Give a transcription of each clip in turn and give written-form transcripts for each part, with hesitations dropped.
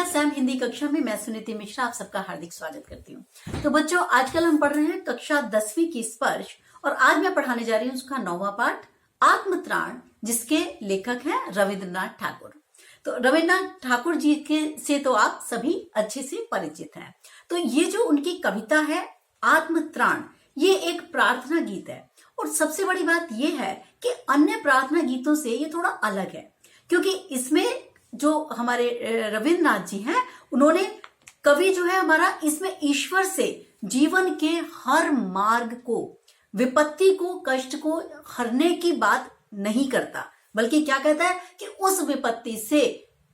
Sam Hindi कक्षा में मैं सुनीति मिश्रा आप सबका हार्दिक स्वागत करती हूँ। तो बच्चों, आजकल हम पढ़ रहे हैं कक्षा 10वीं की स्पर्श और आज मैं पढ़ाने जा रही हूँ उसका 9वां पाठ आत्मत्राण, जिसके लेखक हैं रविंद्रनाथ ठाकुर। तो रविंद्रनाथ ठाकुर जी के से तो आप सभी अच्छे से परिचित हैं। तो ये जो उनकी कविता है आत्मत्राण, ये एक प्रार्थना गीत है और सबसे बड़ी बात ये है कि अन्य प्रार्थना गीतों से ये थोड़ा अलग है, क्योंकि इसमें जो हमारे रविंद्रनाथ जी हैं, उन्होंने कवि जो है हमारा, इसमें ईश्वर से जीवन के हर मार्ग को, विपत्ति को, कष्ट को हरने की बात नहीं करता, बल्कि क्या कहता है कि उस विपत्ति से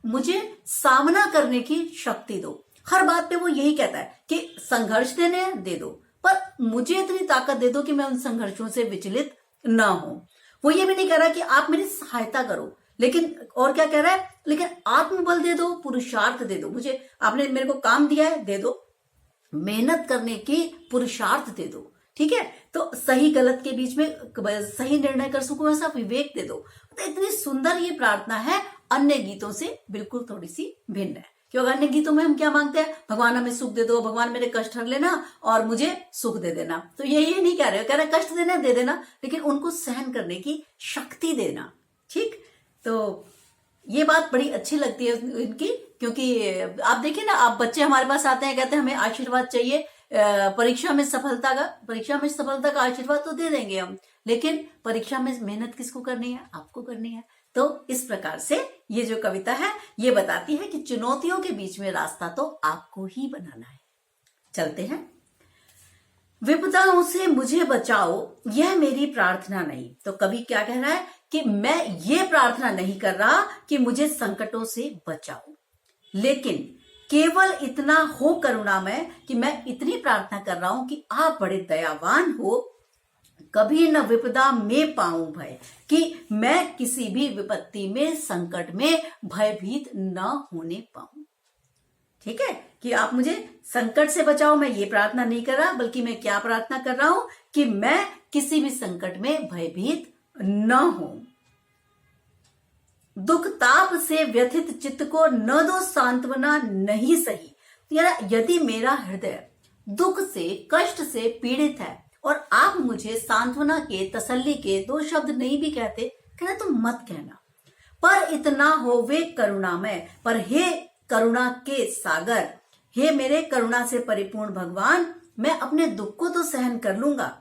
मुझे सामना करने की शक्ति दो। हर बात पे वो यही कहता है कि संघर्ष देने दे दो, पर मुझे इतनी ताकत दे दो कि मैं उन संघर्षों से विचलित ना हो। वो ये भी नहीं कह रहा कि आप मेरी सहायता करो, लेकिन और क्या कह रहा है, लेकिन आत्मबल दे दो, पुरुषार्थ दे दो, मुझे आपने मेरे को काम दिया है, दे दो, मेहनत करने की पुरुषार्थ दे दो। ठीक है, तो सही गलत के बीच में सही निर्णय कर सकूं ऐसा विवेक दे दो। तो इतनी सुंदर ये प्रार्थना है, अन्य गीतों से बिल्कुल थोड़ी सी भिन्न है। क्योंकि अन्य गीतों में हम क्या मांगते हैं, भगवान हमें सुख दे दो, भगवान मेरे कष्ट हर लेना और मुझे सुख दे देना। तो ये नहीं कह रहे, कह रहे कष्ट देना दे देना, लेकिन उनको सहन करने की शक्ति देना। ठीक, तो ये बात बड़ी अच्छी लगती है इनकी, क्योंकि आप देखिए ना, आप बच्चे हमारे पास आते हैं, कहते हैं हमें आशीर्वाद चाहिए, परीक्षा में सफलता का आशीर्वाद तो दे देंगे हम, लेकिन परीक्षा में मेहनत किसको करनी है, आपको करनी है। तो इस प्रकार से ये जो कविता है ये बताती है कि चुनौतियों के बीच में रास्ता तो आपको ही बनाना है। चलते हैं। विपदाओं से मुझे बचाओ, यह मेरी प्रार्थना नहीं। तो कवि क्या कह रहा है कि मैं ये प्रार्थना नहीं कर रहा कि मुझे संकटों से बचाओ, लेकिन केवल इतना हो करुणामय कि मैं इतनी प्रार्थना कर रहा हूं कि आप बड़े दयावान हो, कभी न विपदा में पाऊं भय, कि मैं किसी भी विपत्ति में, संकट में भयभीत न होने पाऊं। ठीक है, कि आप मुझे संकट से बचाओ, मैं ये प्रार्थना नहीं कर रहा, बल्कि मैं क्या प्रार्थना कर रहा हूं कि मैं किसी भी संकट में भयभीत न हो। दुख ताप से व्यथित चित्त को न दो सांत्वना नहीं सही। यदि मेरा हृदय दुख से, कष्ट से पीड़ित है और आप मुझे सांत्वना के, तसल्ली के दो शब्द नहीं भी कहते, कहना तो मत कहना, पर इतना हो वे करुणामय। पर हे करुणा के सागर, हे मेरे करुणा से परिपूर्ण भगवान, मैं अपने दुख को तो सहन कर लूंगा,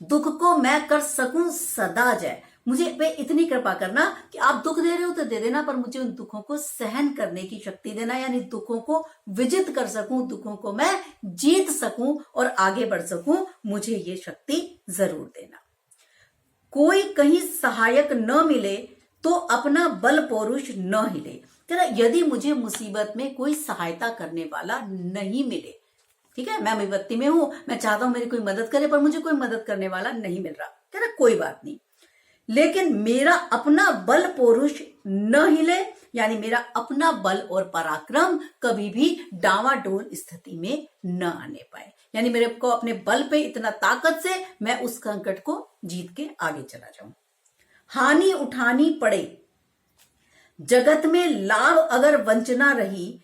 दुख को मैं कर सकूं सदा जय। मुझे पे इतनी कृपा करना कि आप दुख दे रहे हो तो दे देना, पर मुझे उन दुखों को सहन करने की शक्ति देना, यानी दुखों को विजित कर सकूं, दुखों को मैं जीत सकूं और आगे बढ़ सकूं, मुझे ये शक्ति जरूर देना। कोई कहीं सहायक न मिले तो अपना बल पौरुष न हिले। यदि मुझे मुसीबत में कोई सहायता करने वाला नहीं मिले, ठीक है, मैं विपत्ति में हूं, मैं चाहता हूं मेरी कोई मदद करे, पर मुझे कोई मदद करने वाला नहीं मिल रहा, कह रहा कोई बात नहीं, लेकिन मेरा अपना बल पौरुष न हिले, यानी मेरा अपना बल और पराक्रम कभी भी डावाडोल स्थिति में न आने पाए, यानी मेरे को अपने बल पे इतना ताकत से मैं उस संकट को जीत के आगे चला जाऊं। हानि उठानी पड़े जगत में लाभ अगर वंचना रही,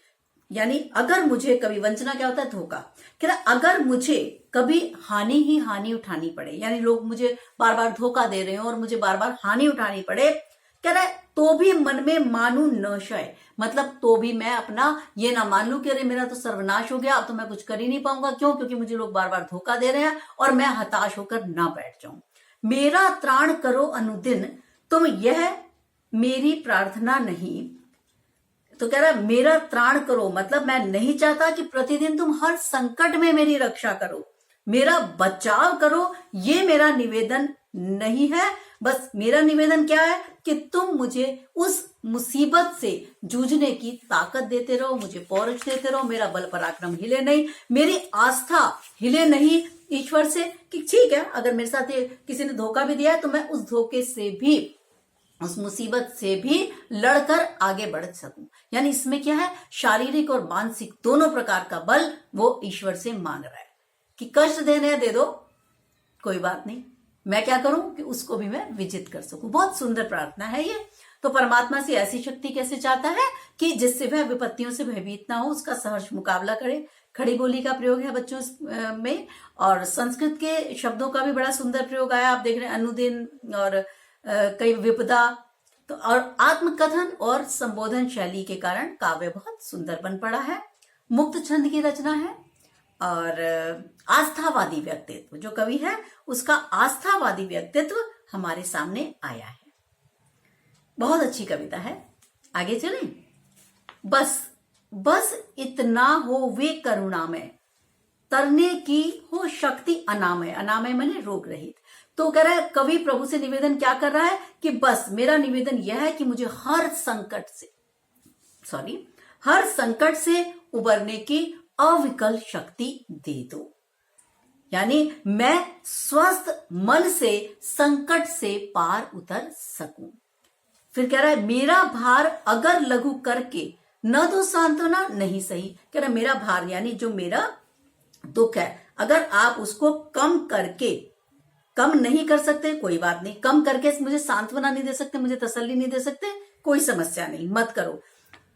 यानी अगर मुझे कभी, वंचना क्या होता है, धोखा, कह रहा अगर मुझे कभी हानि ही हानि उठानी पड़े, यानी लोग मुझे बार बार धोखा दे रहे हो और मुझे बार बार हानि उठानी पड़े, कह रहा है तो भी मन में मानू न शय, मतलब तो भी मैं अपना ये ना मान लू कि अरे मेरा तो सर्वनाश हो गया, अब तो मैं कुछ कर ही नहीं पाऊंगा। क्यों? क्योंकि मुझे लोग बार बार धोखा दे रहे हैं और मैं हताश होकर ना बैठ जाऊं। मेरा त्राण करो अनुदिन तुम, यह मेरी प्रार्थना नहीं। तो कह रहा है मेरा त्राण करो, मतलब मैं नहीं चाहता कि प्रतिदिन तुम हर संकट में मेरी रक्षा करो, मेरा बचाव करो, ये मेरा निवेदन नहीं है। बस मेरा निवेदन क्या है कि तुम मुझे उस मुसीबत से जूझने की ताकत देते रहो, मुझे पौरुष देते रहो, मेरा बल पराक्रम हिले नहीं, मेरी आस्था हिले नहीं ईश्वर से, कि ठीक है अगर मेरे साथ किसी ने धोखा भी दिया है तो मैं उस धोखे से भी, उस मुसीबत से भी लड़कर आगे बढ़ सकूं। यानी इसमें क्या है, शारीरिक और मानसिक दोनों प्रकार का बल वो ईश्वर से मांग रहा है कि कष्ट देने दे दो, कोई बात नहीं, मैं क्या करूं कि उसको भी मैं विजित कर सकूं। बहुत सुंदर प्रार्थना है ये। तो परमात्मा से ऐसी शक्ति कैसे चाहता है कि जिससे वह विपत्तियों से भयभीत ना हो, उसका सहर्ष मुकाबला करे। खड़ी बोली का प्रयोग है बच्चों में, और संस्कृत के शब्दों का भी बड़ा सुंदर प्रयोग आया। आप देख रहे हैं अनुदिन और कई विपदा। तो और आत्मकथन और संबोधन शैली के कारण काव्य बहुत सुंदर बन पड़ा है। मुक्त छंद की रचना है और आस्थावादी व्यक्तित्व, जो कवि है उसका आस्थावादी व्यक्तित्व हमारे सामने आया है। बहुत अच्छी कविता है। आगे चलें। बस बस इतना हो वे करुणामय, तरने की हो शक्ति अनामय। अनामय माने रोग रहित। तो कह रहा है कवि प्रभु से निवेदन क्या कर रहा है कि बस मेरा निवेदन यह है कि मुझे हर संकट से उबरने की अविकल शक्ति दे दो। यानी मैं स्वस्थ मन से संकट से पार उतर सकूं। फिर कह रहा है मेरा भार अगर लघु करके न तो सांत्वना नहीं सही। कह रहा है मेरा भार यानी जो मेरा दुख है, अगर आप उसको कम नहीं कर सकते कोई बात नहीं, कम करके मुझे सांत्वना नहीं दे सकते, मुझे तसल्ली नहीं दे सकते, कोई समस्या नहीं, मत करो।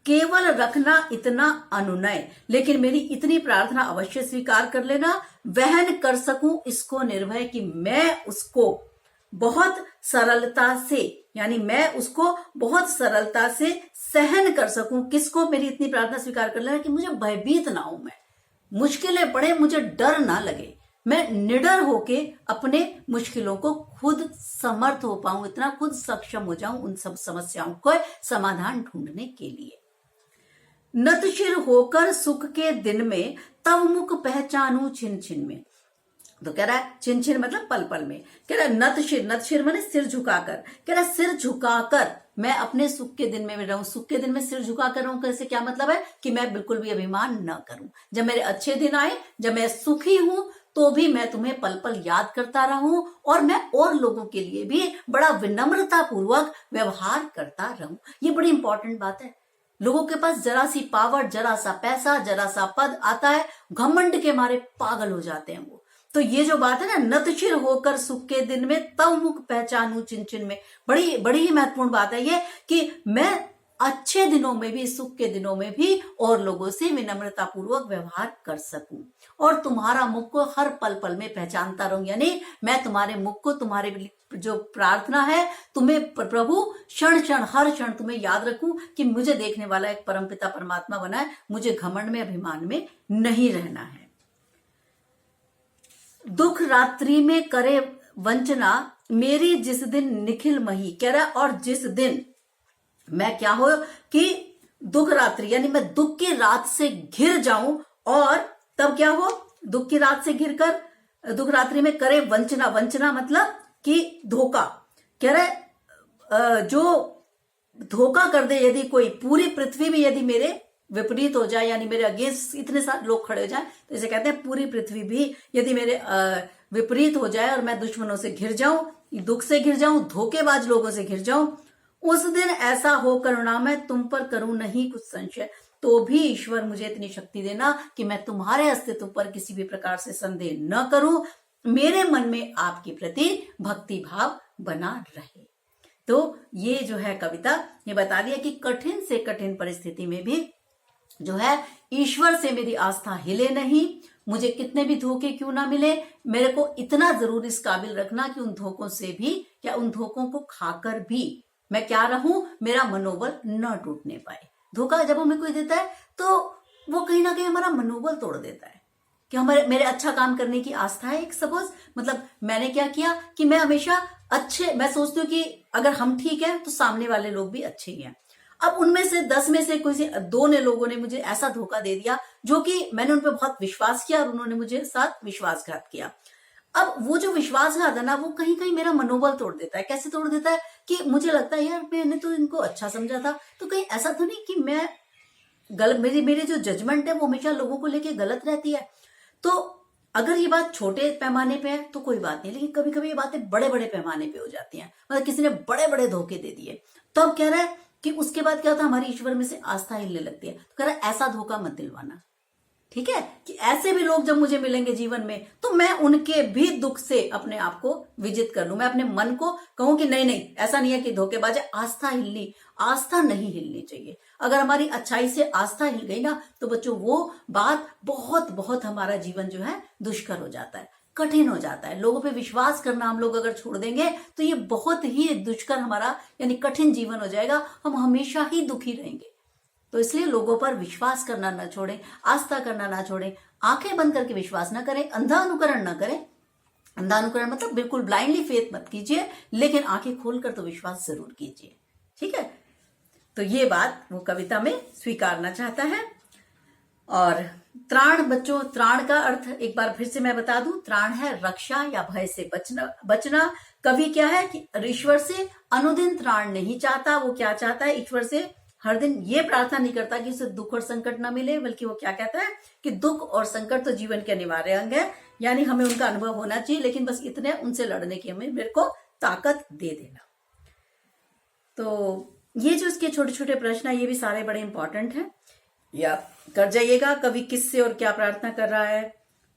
केवल रखना इतना अनुनय, लेकिन मेरी इतनी प्रार्थना अवश्य स्वीकार कर लेना, वहन कर सकूं इसको निर्भय, कि मैं उसको बहुत सरलता से, यानी मैं उसको बहुत सरलता से सहन कर सकूं। किसको? मेरी इतनी प्रार्थना स्वीकार कर लेना कि मुझे भयभीत ना हूं, मैं मुश्किलें पड़े मुझे डर ना लगे, मैं निडर होके अपने मुश्किलों को खुद समर्थ हो पाऊं, इतना खुद सक्षम हो जाऊं उन सब समस्याओं को समाधान ढूंढने के लिए। नतशिर होकर सुख के दिन में तव मुख पहचानू छिन छिन में। तो कह रहा है छिन छिन मतलब पल पल में। कह रहा है नतशिर माने सिर झुकाकर। कह रहा है सिर झुकाकर मैं अपने सुख के दिन में रहूं। सुख के दिन में सिर झुकाकर रहूं, कैसे, क्या मतलब है कि मैं बिल्कुल भी अभिमान न करूं। जब मेरे अच्छे दिन आए, जब मैं सुखी हूं, तो भी मैं तुम्हें पल पल याद करता रहूं, और मैं और लोगों के लिए भी बड़ा विनम्रता पूर्वक व्यवहार करता रहूं। ये बड़ी इंपॉर्टेंट बात है। लोगों के पास जरा सी पावर, जरा सा पैसा, जरा सा पद आता है, घमंड के मारे पागल हो जाते हैं वो। तो ये जो बात है ना, नतशिर होकर सुख के दिन में तव मुख पहचानू चिन चिन में, बड़ी बड़ी ही महत्वपूर्ण बात है ये, कि मैं अच्छे दिनों में भी, सुख के दिनों में भी और लोगों से विनम्रता पूर्वक व्यवहार कर सकूं, और तुम्हारा मुख को हर पल पल में पहचानता रहूं। यानी मैं तुम्हारे मुख को, तुम्हारे जो प्रार्थना है, तुम्हें प्रभु क्षण क्षण, हर क्षण तुम्हें याद रखूं कि मुझे देखने वाला एक परमपिता परमात्मा बना है, मुझे घमंड में, अभिमान में नहीं रहना है। दुख रात्रि में करे वंचना, मेरी जिस दिन निखिल मही। कह रहा है और जिस दिन मैं क्या हो कि दुख रात्रि, यानी मैं दुख की रात से घिर जाऊं, और तब क्या हो, दुख की रात से घिर कर दुख रात्रि में करे वंचना। वंचना मतलब कि धोखा। कह रहे जो धोखा कर दे, यदि कोई पूरी पृथ्वी भी यदि मेरे विपरीत हो जाए, यानी मेरे अगेंस्ट इतने सारे लोग खड़े हो जाए, तो इसे कहते हैं पूरी पृथ्वी भी यदि मेरे विपरीत हो जाए और मैं दुश्मनों से घिर जाऊं, दुख से घिर जाऊं, धोखेबाज लोगों से घिर जाऊं, उस दिन ऐसा हो करुणा मैं तुम पर करूं नहीं कुछ संशय। तो भी ईश्वर मुझे इतनी शक्ति देना कि मैं तुम्हारे अस्तित्व पर किसी भी प्रकार से संदेह न करूं, मेरे मन में आपके प्रति भक्ति भाव बना रहे। तो ये जो है कविता, ये बता दिया कि कठिन से कठिन परिस्थिति में भी जो है ईश्वर से मेरी आस्था हिले नहीं। मुझे कितने भी धोखे क्यों ना मिले, मेरे को इतना जरूर इस काबिल रखना कि उन धोखों से भी, या उन धोखों को खाकर भी मैं क्या रहूं, मेरा मनोबल न टूटने पाए। धोखा जब हमें कोई देता है तो वो कहीं ना कहीं हमारा मनोबल तोड़ देता है, कि हमारे मेरे अच्छा काम करने की आस्था है। एक सपोज मतलब मैंने क्या किया कि मैं हमेशा मैं सोचती हूँ कि अगर हम ठीक है तो सामने वाले लोग भी अच्छे ही हैं। अब उनमें से 10 में से कोई 2 लोगों ने मुझे ऐसा धोखा दे दिया जो कि मैंने उन पर बहुत विश्वास किया और उन्होंने मुझे साथ विश्वासघात किया। अब वो जो विश्वासघात है ना, वो कहीं कहीं मेरा मनोबल तोड़ देता है। कैसे तोड़ देता है कि मुझे लगता है यार मैंने तो इनको अच्छा समझा था, तो कहीं ऐसा तो नहीं कि मैं गलत, मेरी जो जजमेंट है वो हमेशा लोगों को लेके गलत रहती है। तो अगर ये बात छोटे पैमाने पे है तो कोई बात नहीं, लेकिन कभी कभी ये बातें बड़े बड़े पैमाने पे हो जाती हैं, मतलब किसी ने बड़े बड़े धोखे दे दिए, तो अब कह रहा है कि उसके बाद क्या होता है, हमारी ईश्वर में से आस्था हिलने लगती है। तो कह रहा है ऐसा धोखा मत दिलवाना, ठीक है, कि ऐसे भी लोग जब मुझे मिलेंगे जीवन में तो मैं उनके भी दुख से अपने आप को विजित कर लूं, मैं अपने मन को कहूं कि नहीं नहीं, ऐसा नहीं है कि धोखेबाज है। आस्था नहीं हिलनी चाहिए। अगर हमारी अच्छाई से आस्था हिल गई ना तो बच्चों वो बात बहुत बहुत हमारा जीवन जो है दुष्कर हो जाता है, कठिन हो जाता है। लोगों पे विश्वास करना हम लोग अगर छोड़ देंगे तो ये बहुत ही दुष्कर हमारा यानी कठिन जीवन हो जाएगा, हम हमेशा ही दुखी रहेंगे। तो इसलिए लोगों पर विश्वास करना ना छोड़ें, आस्था करना ना छोड़ें, आंखें बंद करके विश्वास ना करें, अंधा अनुकरण ना करें। अंधा अनुकरण मतलब बिल्कुल ब्लाइंडली फेथ मत कीजिए, लेकिन आंखें खोलकर तो विश्वास जरूर कीजिए। ठीक है, तो ये बात वो कविता में स्वीकारना चाहता है। और त्राण बच्चों, त्राण का अर्थ एक बार फिर से मैं बता दूं, त्राण है रक्षा या भय से बचना। कवि क्या है कि ईश्वर से अनुदिन त्राण नहीं चाहता, वो क्या चाहता है, ईश्वर से हर दिन ये प्रार्थना नहीं करता कि उसे दुख और संकट ना मिले, बल्कि वो क्या कहता है कि दुख और संकट तो जीवन के अनिवार्य अंग है, यानी हमें उनका अनुभव होना चाहिए, लेकिन बस इतने उनसे लड़ने की हमें मेरे को ताकत दे देना। तो ये जो इसके छोटे छोटे प्रश्न है ये भी सारे बड़े इंपॉर्टेंट हैं, या कर जाइएगा कवि किससे और क्या प्रार्थना कर रहा है।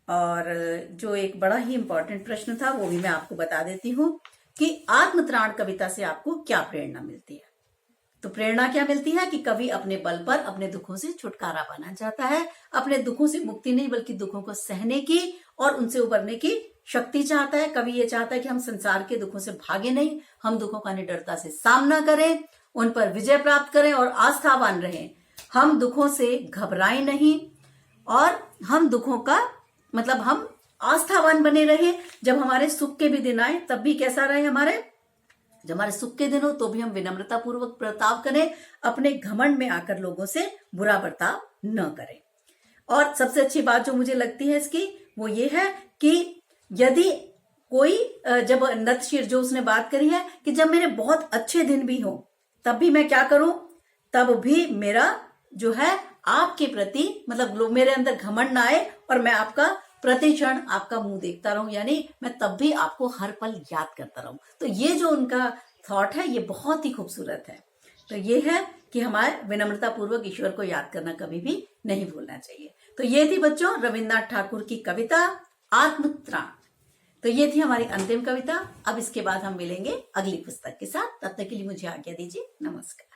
और जो एक बड़ा ही इंपॉर्टेंट प्रश्न था वो भी मैं आपको बता देती हूं कि आत्मत्राण कविता से आपको क्या प्रेरणा मिलती है। तो प्रेरणा क्या मिलती है कि कवि अपने बल पर अपने दुखों से छुटकारा पाना चाहता है, अपने दुखों से मुक्ति नहीं बल्कि दुखों को सहने की और उनसे उबरने की शक्ति चाहता है। कवि ये चाहता है कि हम संसार के दुखों से भागे नहीं, हम दुखों का निडरता से सामना करें, उन पर विजय प्राप्त करें और आस्थावान रहें। हम दुखों से घबराएं नहीं और हम दुखों का मतलब हम आस्थावान बने रहे। जब हमारे सुख के भी दिन आए तब भी कैसा रहे हमारे, जब हमारे सुख के दिन हो तो भी हम विनम्रता पूर्वक बर्ताव करें, अपने घमंड में आकर लोगों से बुरा बर्ताव न करें। और सबसे अच्छी बात जो मुझे लगती है इसकी वो ये है कि यदि कोई जब नतशीर जो उसने बात करी है कि जब मेरे बहुत अच्छे दिन भी हो तब भी मैं क्या करूं, तब भी मेरा जो है आपके प्रति मतलब लोग मेरे अंदर घमंड ना आए और मैं आपका प्रतिक्षण आपका मुंह देखता रहूं, यानी मैं तब भी आपको हर पल याद करता रहूं। तो ये जो उनका थॉट है ये बहुत ही खूबसूरत है। तो ये है कि हमारे विनम्रता पूर्वक ईश्वर को याद करना कभी भी नहीं भूलना चाहिए। तो ये थी बच्चों रविन्द्रनाथ ठाकुर की कविता आत्मत्राण। तो ये थी हमारी अंतिम कविता। अब इसके बाद हम मिलेंगे अगली पुस्तक के साथ, तब तक के लिए मुझे आज्ञा दीजिए। नमस्कार।